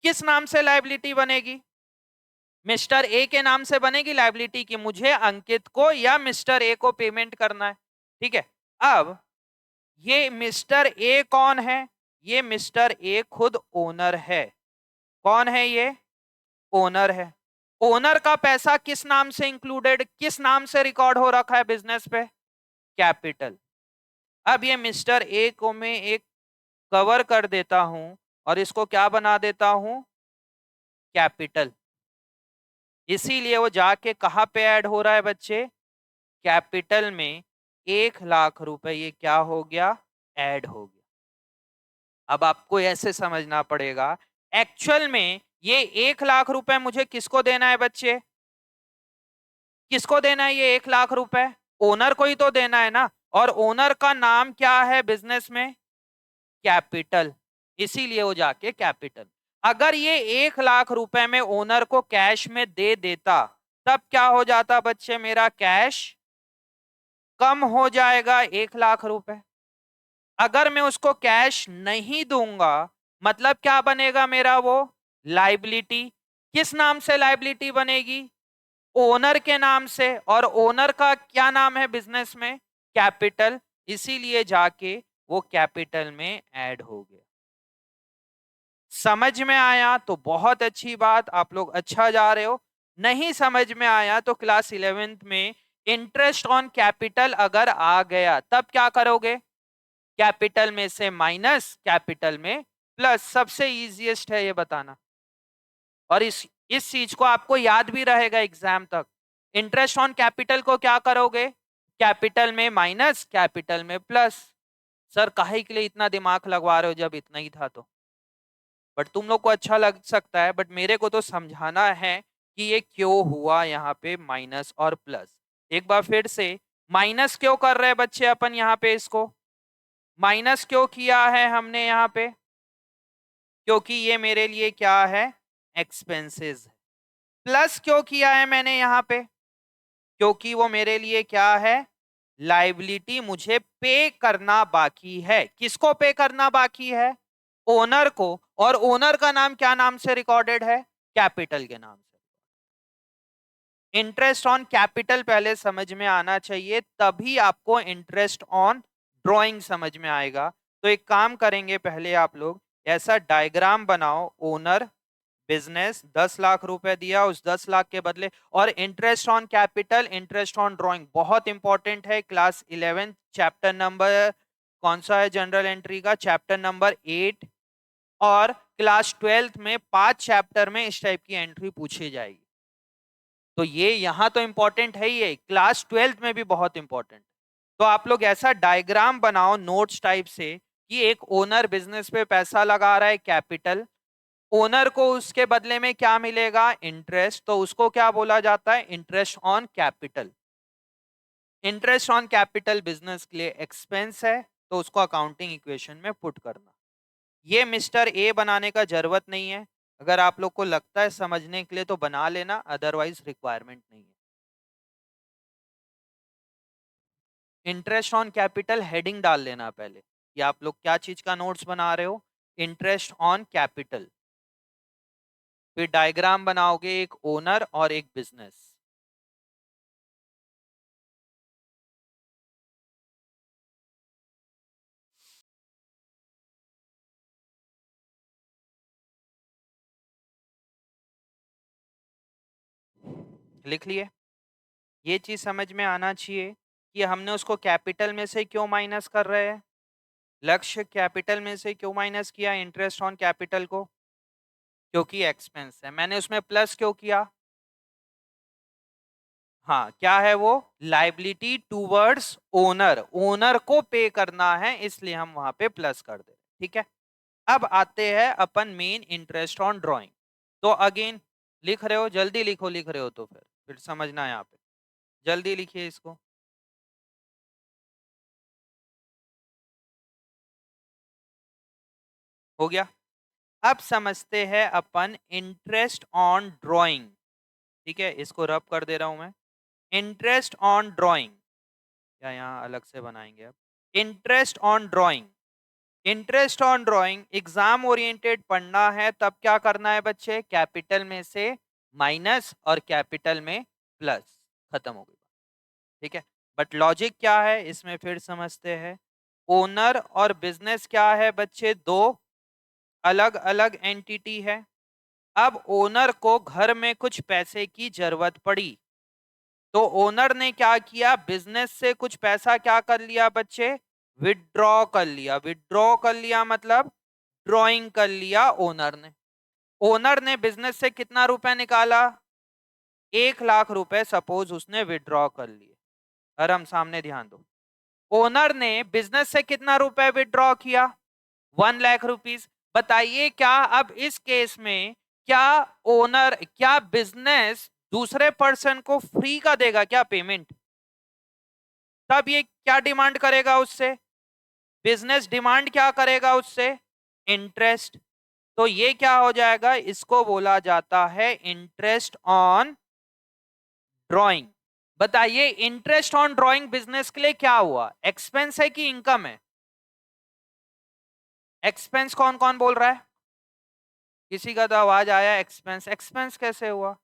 किस नाम से लाइबिलिटी बनेगी, मिस्टर ए के नाम से बनेगी लाइबिलिटी की मुझे अंकित को या मिस्टर ए को पेमेंट करना है। ठीक है, अब ये मिस्टर ए कौन है? ये मिस्टर ए खुद ओनर है। कौन है ये? ओनर है। ओनर का पैसा किस नाम से इंक्लूडेड, किस नाम से रिकॉर्ड हो रखा है बिजनेस पे? कैपिटल। अब ये मिस्टर ए को मैं एक कवर कर देता हूं और इसको क्या बना देता हूं? कैपिटल। इसीलिए वो जाके कहां पे ऐड हो रहा है बच्चे? कैपिटल में 1,00,000 रुपए ये क्या हो गया? ऐड हो गया। अब आपको ऐसे समझना पड़ेगा, एक्चुअल में ये 1,00,000 रुपए मुझे किसको देना है बच्चे? किसको देना है ये 1,00,000 रुपए? ओनर को ही तो देना है ना। और ओनर का नाम क्या है बिजनेस में? कैपिटल। इसीलिए वो जाके कैपिटल। अगर ये 1,00,000 रुपए में ओनर को कैश में दे देता, तब क्या हो जाता बच्चे? मेरा कैश कम हो जाएगा 1,00,000 रुपए। अगर मैं उसको कैश नहीं दूंगा, मतलब क्या बनेगा मेरा? वो लाइबिलिटी। किस नाम से लाइबिलिटी बनेगी? ओनर के नाम से। और ओनर का क्या नाम है बिजनेस में? कैपिटल। इसीलिए जाके वो कैपिटल में ऐड हो गया। समझ में आया तो बहुत अच्छी बात, आप लोग अच्छा जा रहे हो। नहीं समझ में आया तो क्लास 11th में इंटरेस्ट ऑन कैपिटल अगर आ गया, तब क्या करोगे? कैपिटल में से माइनस, कैपिटल में प्लस। सबसे इजीएस्ट है ये बताना, और इस चीज को आपको याद भी रहेगा एग्जाम तक। इंटरेस्ट ऑन कैपिटल को क्या करोगे? कैपिटल में माइनस, कैपिटल में प्लस। सर काहे के लिए इतना दिमाग लगवा रहे हो जब इतना ही था तो? बट तुम लोग को अच्छा लग सकता है, बट मेरे को तो समझाना है कि ये क्यों हुआ यहाँ पे माइनस और प्लस। एक बार फिर से, माइनस क्यों कर रहे हैं बच्चे अपन यहाँ पे? इसको माइनस क्यों किया है हमने यहाँ पे? क्योंकि ये मेरे लिए क्या है? एक्सपेंसेस है। प्लस क्यों किया है मैंने यहाँ पे? क्योंकि वो मेरे लिए क्या है? लाइबिलिटी, मुझे पे करना बाकी है। किसको पे करना बाकी है? ओनर को। और ओनर का नाम क्या नाम से रिकॉर्डेड है? कैपिटल के नाम से। इंटरेस्ट ऑन कैपिटल पहले समझ में आना चाहिए, तभी आपको इंटरेस्ट ऑन ड्राइंग समझ में आएगा। तो एक काम करेंगे, पहले आप लोग ऐसा डायग्राम बनाओ। ओनर बिजनेस 10,00,000 रुपए दिया, उस 10,00,000 के बदले, और interest on capital, interest on drawing बहुत इंपॉर्टेंट है। क्लास 11 चैप्टर नंबर कौन सा है जनरल एंट्री का? Chapter number 8। और क्लास 12th में 5 चैप्टर में इस टाइप की एंट्री पूछी जाएगी। तो ये यहाँ तो इंपॉर्टेंट है ही है, क्लास 12th में भी बहुत इंपॉर्टेंट। तो आप लोग ऐसा डायग्राम बनाओ नोट्स टाइप से कि एक ओनर बिजनेस पे पैसा लगा रहा है, कैपिटल। ओनर को उसके बदले में क्या मिलेगा? इंटरेस्ट। तो उसको क्या बोला जाता है? Interest on capital. Interest on capital business के लिए एक्सपेंस है, तो उसको अकाउंटिंग इक्वेशन में पुट करना। ये मिस्टर ए बनाने का जरूरत नहीं है। अगर आप लोग को लगता है समझने के लिए तो बना लेना, अदरवाइज रिक्वायरमेंट नहीं है। इंटरेस्ट ऑन कैपिटल हेडिंग डाल लेना पहले कि आप लोग क्या चीज का नोट्स बना रहे हो। Interest on capital. फिर डायग्राम बनाओगे, एक ओनर और एक बिजनेस। लिख लिए? ये चीज समझ में आना चाहिए कि हमने उसको कैपिटल में से क्यों माइनस कर रहे हैं। लक्ष्य कैपिटल में से क्यों माइनस किया इंटरेस्ट ऑन कैपिटल को? क्योंकि एक्सपेंस है। मैंने उसमें प्लस क्यों किया? हाँ, क्या है वो? Liability towards owner. ओनर को पे करना है, इसलिए हम वहां पे प्लस कर दे। ठीक है। अब आते हैं अपन मेन इंटरेस्ट ऑन ड्राइंग। तो अगेन लिख रहे हो, जल्दी लिखो। लिख रहे हो तो फिर समझना यहाँ पे, जल्दी लिखिए इसको। हो गया? अब समझते हैं अपन इंटरेस्ट ऑन ड्राइंग। ठीक है, इसको रब कर दे रहा हूं मैं। इंटरेस्ट ऑन ड्राइंग, या यहाँ अलग से बनाएंगे अब। Interest on drawing. Interest on drawing exam oriented पढ़ना है, तब क्या करना है बच्चे? कैपिटल में से माइनस और कैपिटल में प्लस। खत्म हो गई। ठीक है। बट लॉजिक क्या है इसमें फिर समझते हैं। ओनर और बिजनेस क्या है बच्चे, दो अलग अलग एंटिटी है। अब ओनर को घर में कुछ पैसे की जरूरत पड़ी, तो ओनर ने क्या किया, बिजनेस से कुछ पैसा क्या कर लिया बच्चे, विड्रॉ कर लिया। विड्रॉ कर लिया मतलब ड्रॉइंग कर लिया ओनर ने। ओनर ने बिजनेस से कितना रुपए निकाला, 1 लाख रुपए सपोज उसने विड्रॉ कर लिए। और हम सामने ध्यान दो, ओनर ने बिजनेस से कितना रुपए विड्रॉ किया, 1 लाख रुपीज। बताइए क्या अब इस केस में क्या ओनर, क्या बिजनेस दूसरे पर्सन को फ्री का देगा क्या पेमेंट? तब ये क्या डिमांड करेगा उससे, बिजनेस डिमांड क्या करेगा उससे, इंटरेस्ट। तो ये क्या हो जाएगा, इसको बोला जाता है इंटरेस्ट ऑन ड्राइंग। बताइए इंटरेस्ट ऑन ड्राइंग बिजनेस के लिए क्या हुआ, एक्सपेंस है कि इनकम है? एक्सपेंस कौन कौन बोल रहा है, किसी का तो आवाज आया एक्सपेंस। एक्सपेंस कैसे हुआ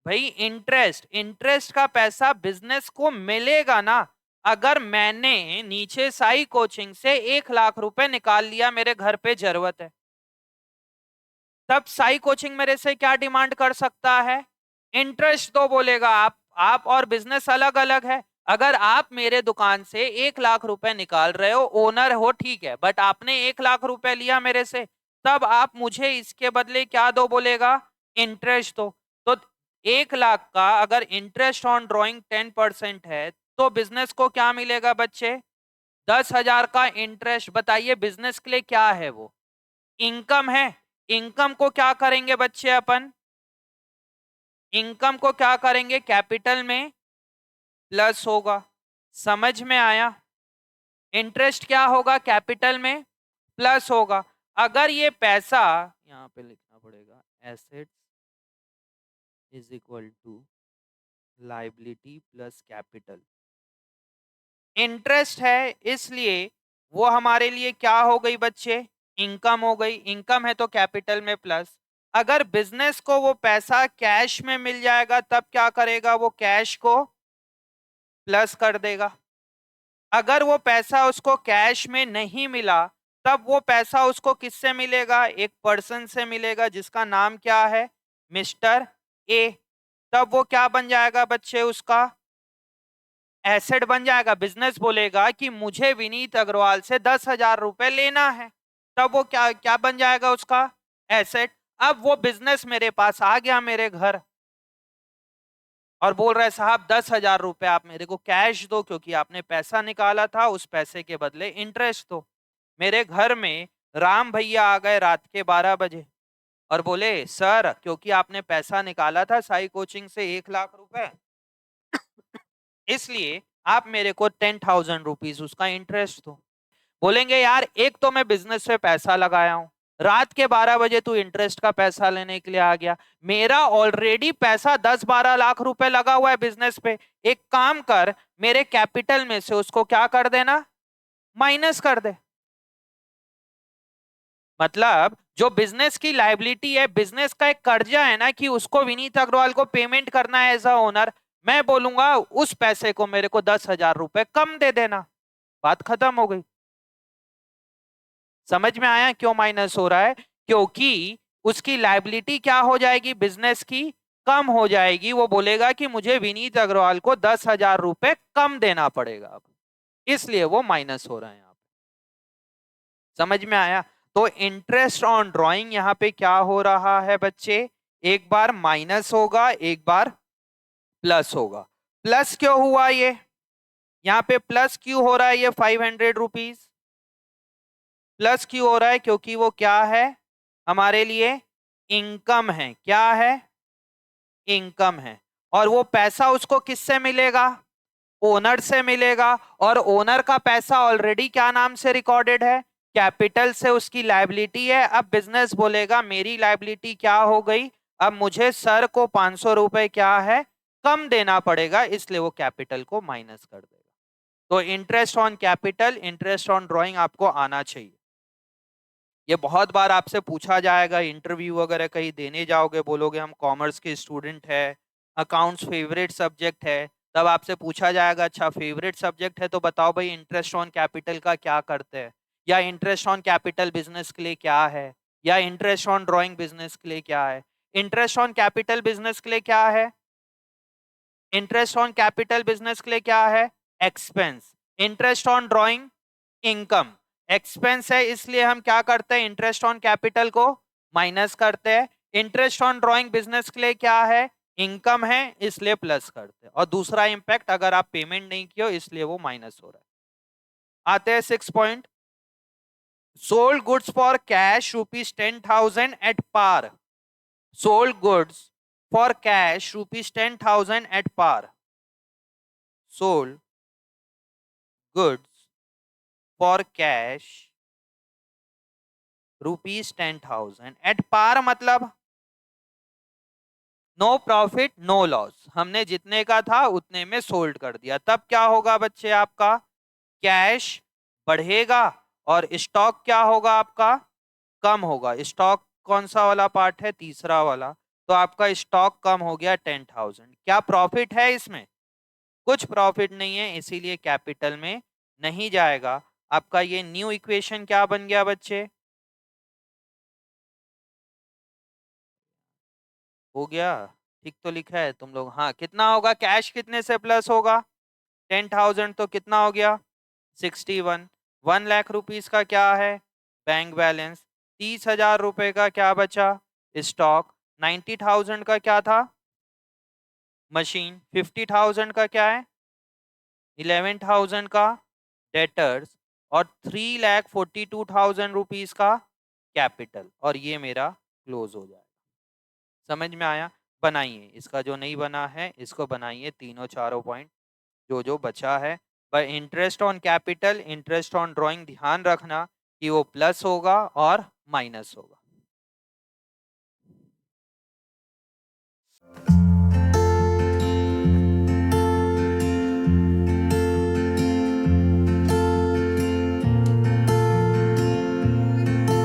भाई, इंटरेस्ट, इंटरेस्ट का पैसा बिजनेस को मिलेगा ना। अगर मैंने नीचे साई कोचिंग से 1 लाख रुपए निकाल लिया, मेरे घर पे जरूरत है, तब साई कोचिंग मेरे से क्या डिमांड कर सकता है, इंटरेस्ट तो बोलेगा। आप और बिजनेस अलग अलग है। अगर आप मेरे दुकान से 1 लाख रुपए निकाल रहे हो, ओनर हो ठीक है, बट आपने 1 लाख रुपए लिया मेरे से, तब आप मुझे इसके बदले क्या दो बोलेगा, इंटरेस्ट दो। तो 1 लाख का अगर इंटरेस्ट ऑन ड्रॉइंग 10% है, तो बिजनेस को क्या मिलेगा बच्चे, 10,000 का इंटरेस्ट। बताइए बिजनेस के लिए क्या है वो, इनकम है। इनकम को क्या करेंगे बच्चे अपन, इनकम को क्या करेंगे, कैपिटल में प्लस होगा। समझ में आया, इंटरेस्ट क्या होगा, कैपिटल में प्लस होगा। अगर ये पैसा, यहां पे लिखना पड़ेगा, assets is equal to liability plus capital. Interest है इसलिए वो हमारे लिए क्या हो गई बच्चे, इनकम हो गई। इनकम है तो कैपिटल में प्लस। अगर बिजनेस को वो पैसा कैश में मिल जाएगा, तब क्या करेगा, वो कैश को प्लस कर देगा। अगर वो पैसा उसको कैश में नहीं मिला, तब वो पैसा उसको किससे मिलेगा, एक पर्सन से मिलेगा जिसका नाम क्या है, मिस्टर ए। तब वो क्या बन जाएगा बच्चे, उसका एसेट बन जाएगा। बिजनेस बोलेगा कि मुझे विनीत अग्रवाल से 10,000 रुपए लेना है, तब वो क्या क्या बन जाएगा, उसका एसेट। अब वो बिजनेस मेरे पास आ गया मेरे घर और बोल रहे साहब 10,000 रुपए आप मेरे को कैश दो, क्योंकि आपने पैसा निकाला था, उस पैसे के बदले इंटरेस्ट दो। मेरे घर में राम भैया आ गए रात के 12 बजे और बोले सर, क्योंकि आपने पैसा निकाला था साई कोचिंग से 1 लाख रुपए, इसलिए आप मेरे को 10,000 रुपीज उसका इंटरेस्ट दो। बोलेंगे यार, एक तो मैं बिजनेस पे पैसा लगाया हूं, रात के 12 बजे तू इंटरेस्ट का पैसा लेने के लिए आ गया। मेरा ऑलरेडी पैसा 10-12 लाख रुपए लगा हुआ है बिजनेस पे। एक काम कर, मेरे कैपिटल में से उसको क्या कर देना, माइनस कर दे। मतलब जो बिजनेस की लाइबिलिटी है, बिजनेस का एक कर्जा है ना, कि उसको विनीत अग्रवाल को पेमेंट करना है एज अ ओनर, मैं बोलूंगा उस पैसे को मेरे को 10,000 रुपए कम दे देना, बात खत्म हो गई। समझ में आया क्यों माइनस हो रहा है, क्योंकि उसकी लाइबिलिटी क्या हो जाएगी, बिजनेस की कम हो जाएगी। वो बोलेगा कि मुझे विनीत अग्रवाल को 10,000 रुपए कम देना पड़ेगा अब, इसलिए वो माइनस हो रहा है यहाँ पे। समझ में आया, तो इंटरेस्ट ऑन ड्राइंग यहाँ पे क्या हो रहा है बच्चे, एक बार माइनस होगा, एक बार प्लस होगा। प्लस क्यों हुआ ये, यहाँ पे प्लस क्यों हो रहा है, ये 500 रुपीज प्लस क्यों हो रहा है, क्योंकि वो क्या है हमारे लिए, इनकम है। क्या है, इनकम है। और वो पैसा उसको किससे मिलेगा, ओनर से मिलेगा। और ओनर का पैसा ऑलरेडी क्या नाम से रिकॉर्डेड है, कैपिटल से उसकी लाइबिलिटी है। अब बिजनेस बोलेगा मेरी लाइबिलिटी क्या हो गई, अब मुझे सर को 500 रुपए क्या है, कम देना पड़ेगा, इसलिए वो कैपिटल को माइनस कर देगा। तो interest on capital, interest on drawing आपको आना चाहिए। ये बहुत बार आपसे पूछा जाएगा, इंटरव्यू वगैरह कहीं देने जाओगे, बोलोगे हम कॉमर्स के स्टूडेंट है, अकाउंट्स फेवरेट सब्जेक्ट है, तब आपसे पूछा जाएगा अच्छा फेवरेट सब्जेक्ट है तो बताओ भाई इंटरेस्ट ऑन कैपिटल का क्या करते हैं, या इंटरेस्ट ऑन कैपिटल बिजनेस के लिए क्या है, या इंटरेस्ट ऑन ड्राइंग बिजनेस के लिए क्या है। इंटरेस्ट ऑन कैपिटल बिजनेस के लिए क्या है? इंटरेस्ट ऑन कैपिटल बिजनेस के लिए क्या है? Expense. Interest on drawing income. Expense है इसलिए हम क्या करते हैं, इंटरेस्ट ऑन कैपिटल को माइनस करते हैं। इंटरेस्ट ऑन ड्राइंग बिजनेस के लिए क्या है? इनकम है इसलिए प्लस करते हैं। और दूसरा इंपैक्ट, अगर आप पेमेंट नहीं किए हो इसलिए वो माइनस हो रहा है। आते हैं 6 point. Sold goods for cash rupees 10,000 at par. Sold goods for cash rupees 10,000 at par. Sold goods for cash rupees 10,000 at par, मतलब नो प्रॉफिट नो लॉस। हमने जितने का था उतने में सोल्ड कर दिया। तब क्या होगा बच्चे, आपका कैश बढ़ेगा और स्टॉक क्या होगा आपका? कम होगा। स्टॉक कौन सा वाला पार्ट है? तीसरा वाला। तो आपका स्टॉक कम हो गया 10,000। क्या प्रॉफिट है इसमें? कुछ प्रॉफिट नहीं है, इसीलिए कैपिटल में नहीं जाएगा। आपका ये न्यू इक्वेशन क्या बन गया बच्चे? हो गया? ठीक तो लिखा है तुम लोग? हाँ, कितना होगा कैश, कितने से प्लस होगा? 10,000 तो कितना हो गया? 61। 1 लाख रुपीस का क्या है? Bank balance. 30,000 रुपए का क्या बचा? स्टॉक। 90,000 का क्या था? मशीन। 50,000 का क्या है? 11,000 का डेटर्स। और 3,42,000 रुपीस का कैपिटल। और ये मेरा क्लोज हो जाएगा। समझ में आया? बनाइए इसका, जो नहीं बना है इसको बनाइए, तीनों चारों पॉइंट जो जो बचा है। पर interest on capital, interest on drawing ध्यान रखना कि वो प्लस होगा और माइनस होगा।